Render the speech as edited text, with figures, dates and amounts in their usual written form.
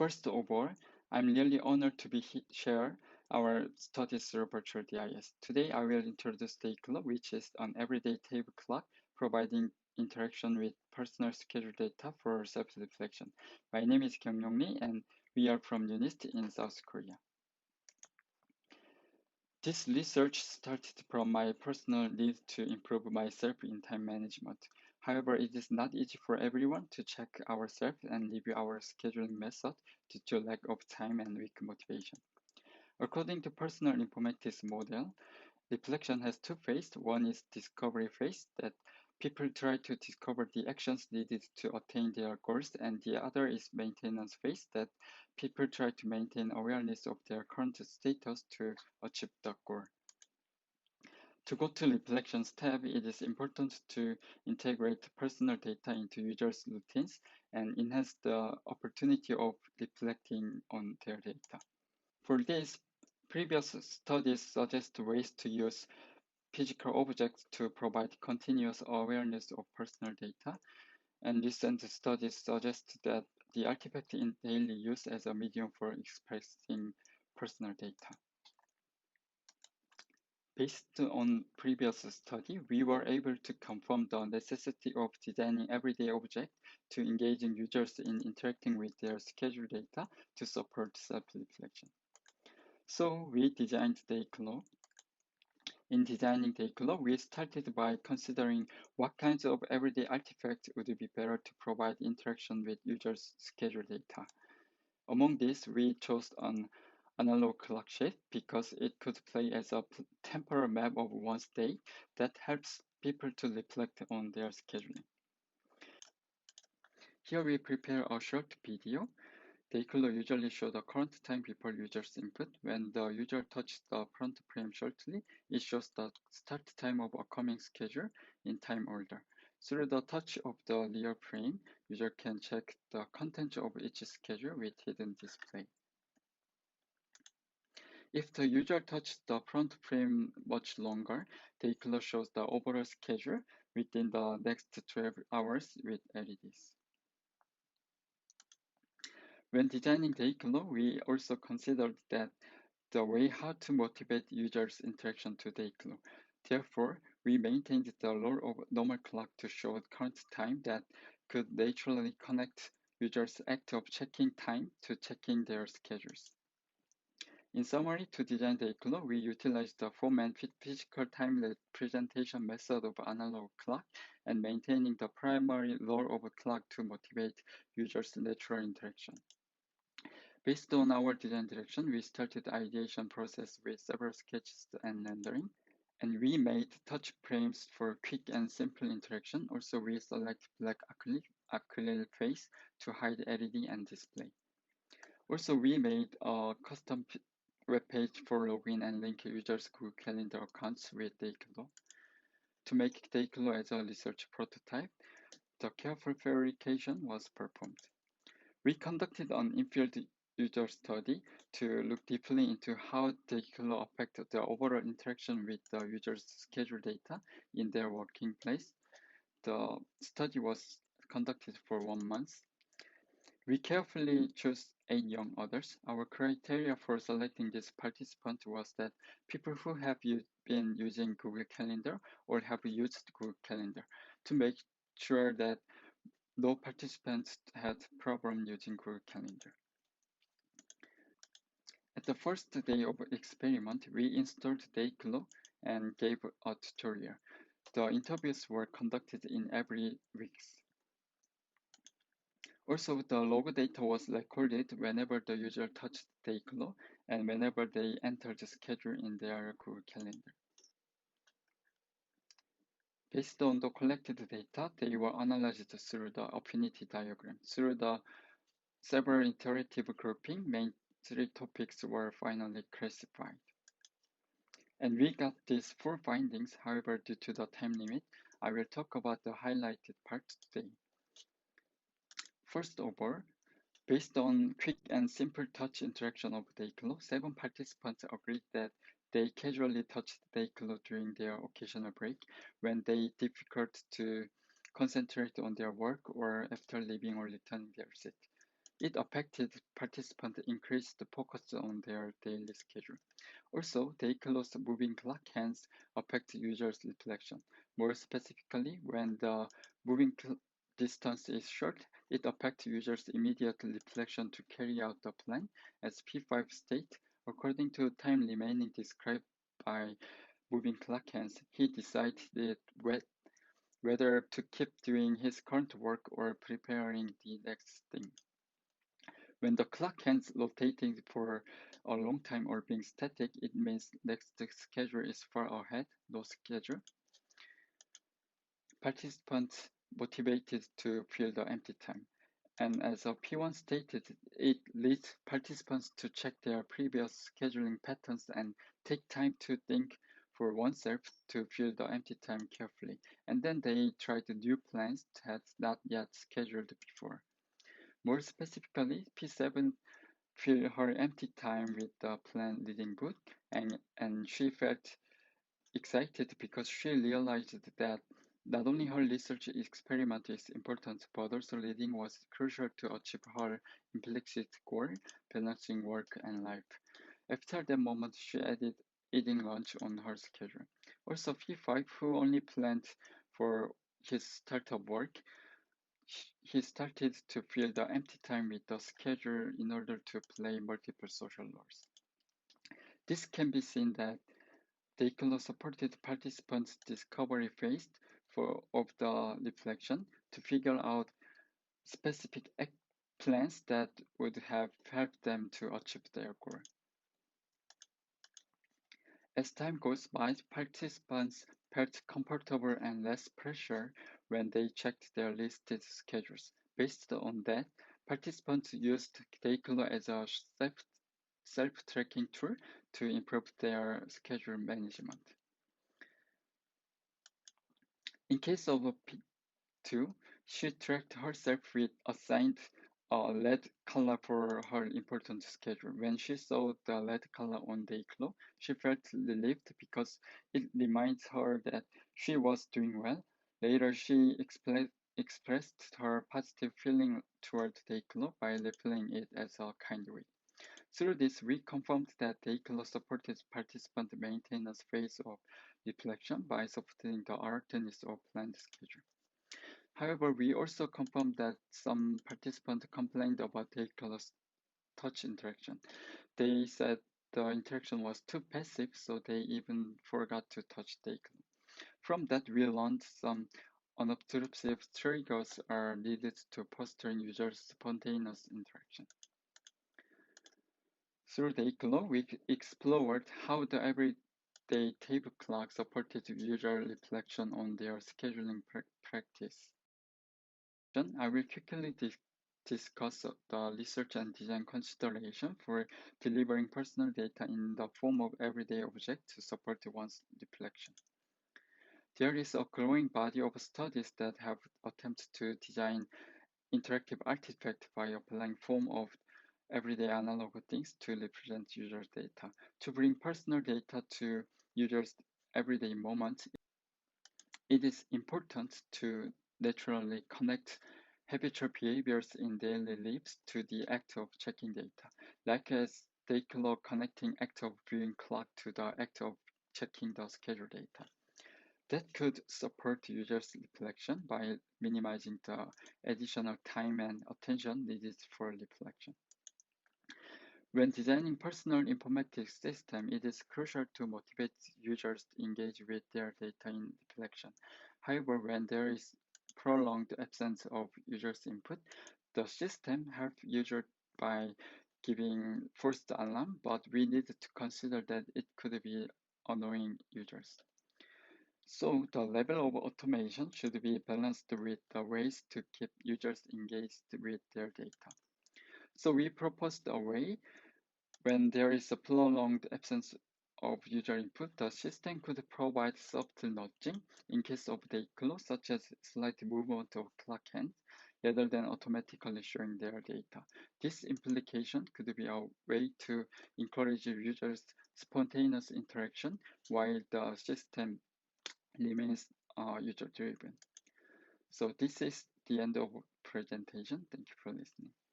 First of all, I'm really honored to share our studies through virtual DIS. Today, I will introduce DayClo, which is an everyday table clock providing interaction with personal schedule data for self-reflection. My name is Kyung Lee, and we are from UNIST in South Korea. This research started from my personal need to improve myself in time management. However, it is not easy for everyone to check ourselves and review our scheduling method due to lack of time and weak motivation. According to personal informatics model, reflection has two phases. One is discovery phase that people try to discover the actions needed to attain their goals, and the other is maintenance phase that people try to maintain awareness of their current status to achieve the goal. To go to Reflections tab, it is important to integrate personal data into users' routines and enhance the opportunity of reflecting on their data. For this, previous studies suggest ways to use physical objects to provide continuous awareness of personal data, and recent studies suggest that the artifact in daily use as a medium for expressing personal data. Based on previous study, we were able to confirm the necessity of designing everyday objects to engaging users in interacting with their schedule data to support self-reflection. So we designed DayClo. In designing DayClo, we started by considering what kinds of everyday artifacts would be better to provide interaction with users' schedule data. Among these, we chose an analog clock sheet because it could play as a temporal map of one's day that helps people to reflect on their scheduling. Here we prepare a short video. DayClo usually shows the current time before user's input. When the user touches the front frame shortly, it shows the start time of upcoming schedule in time order. Through the touch of the rear frame, user can check the content of each schedule with hidden display. If the user touches the front frame much longer, DayClo shows the overall schedule within the next 12 hours with LEDs. When designing DayClo, we also considered that the way how to motivate users' interaction to DayClo. Therefore, we maintained the role of normal clock to show current time that could naturally connect users' act of checking time to checking their schedules. In summary, to design DayClo, we utilized the form and physical time representation method of analog clock and maintaining the primary role of a clock to motivate users' natural interaction. Based on our design direction, we started the ideation process with several sketches and rendering, and we made touch frames for quick and simple interaction. Also, we select black acrylic face to hide LED and display. Also, we made a custom web page for login and link users' Google Calendar accounts with DayClo. To make DayClo as a research prototype, the careful verification was performed. We conducted an in-field user study to look deeply into how DayClo affected the overall interaction with the user's schedule data in their working place. The study was conducted for 1 month. We carefully chose 8 young adults. Our criteria for selecting this participant was that people who have been using Google Calendar or have used Google Calendar to make sure that no participants had problem using Google Calendar. At the first day of experiment, we installed DayClo and gave a tutorial. The interviews were conducted in every week. Also, the log data was recorded whenever the user touched DayClo and whenever they entered the schedule in their Google Calendar. Based on the collected data, they were analyzed through the affinity diagram. Through the several interactive grouping, main 3 topics were finally classified. And we got these 4 findings. However, due to the time limit, I will talk about the highlighted part today. First of all, based on quick and simple touch interaction of DayClo, 7 participants agreed that they casually touched DayClo during their occasional break when they difficult to concentrate on their work or after leaving or returning their seat. It affected participants increased the focus on their daily schedule. Also, DayClo's moving clock hands affect users' reflection. More specifically, when the moving distance is short, it affects users' immediate reflection to carry out the plan. As P5 states, according to time remaining described by moving clock hands, he decided whether to keep doing his current work or preparing the next thing. When the clock ends rotating for a long time or being static, it means next schedule is far ahead, no schedule. Participants motivated to fill the empty time. And as a P1 stated, it leads participants to check their previous scheduling patterns and take time to think for oneself to fill the empty time carefully. And then they try the new plans that not yet scheduled before. More specifically, P7 filled her empty time with the plan reading book, and she felt excited because she realized that not only her research experiment is important, but also reading was crucial to achieve her implicit goal, balancing work and life. After that moment, she added eating lunch on her schedule. Also, P5, who only planned for his startup work, he started to fill the empty time with the schedule in order to play multiple social roles. This can be seen that DayClo supported participants' discovery phase of the reflection to figure out specific plans that would have helped them to achieve their goal. As time goes by, participants felt comfortable and less pressure when they checked their listed schedules. Based on that, participants used DayClo as a self-tracking tool to improve their schedule management. In case of a P2, she tracked herself with assigned a red color for her important schedule. When she saw the red color on DayClo, she felt relieved because it reminds her that she was doing well. Later, she expressed her positive feeling toward DayClo by replaying it as a kind way. Through this, we confirmed that DayClo supported participant maintenance phase of reflection by softening the alertness of planned schedule. However, we also confirmed that some participants complained about DayClo's touch interaction. They said the interaction was too passive, so they even forgot to touch DayClo. From that, we learned some unobtrusive triggers are needed to foster users' spontaneous interaction. Through DayClo, we explored how the everyday table clock supported user reflection on their scheduling practice. Then I will quickly discuss the research and design consideration for delivering personal data in the form of everyday objects to support one's reflection. There is a growing body of studies that have attempted to design interactive artifacts by applying form of everyday analog things to represent user data. To bring personal data to users' everyday moments, it is important to naturally connect habitual behaviors in daily lives to the act of checking data, like as DayClo connecting act of viewing clock to the act of checking the schedule data. That could support users' reflection by minimizing the additional time and attention needed for reflection. When designing personal informatics system, it is crucial to motivate users to engage with their data in reflection. However, when there is prolonged absence of users' input, the system helps users by giving forced alarm, but we need to consider that it could be annoying users. So the level of automation should be balanced with the ways to keep users engaged with their data. So we proposed a way when there is a prolonged absence of user input, the system could provide soft nudging in case of DayClo, such as slight movement of clock hands, rather than automatically showing their data. This implication could be a way to encourage users' spontaneous interaction while the system remains user-driven. So this is the end of presentation. Thank you for listening.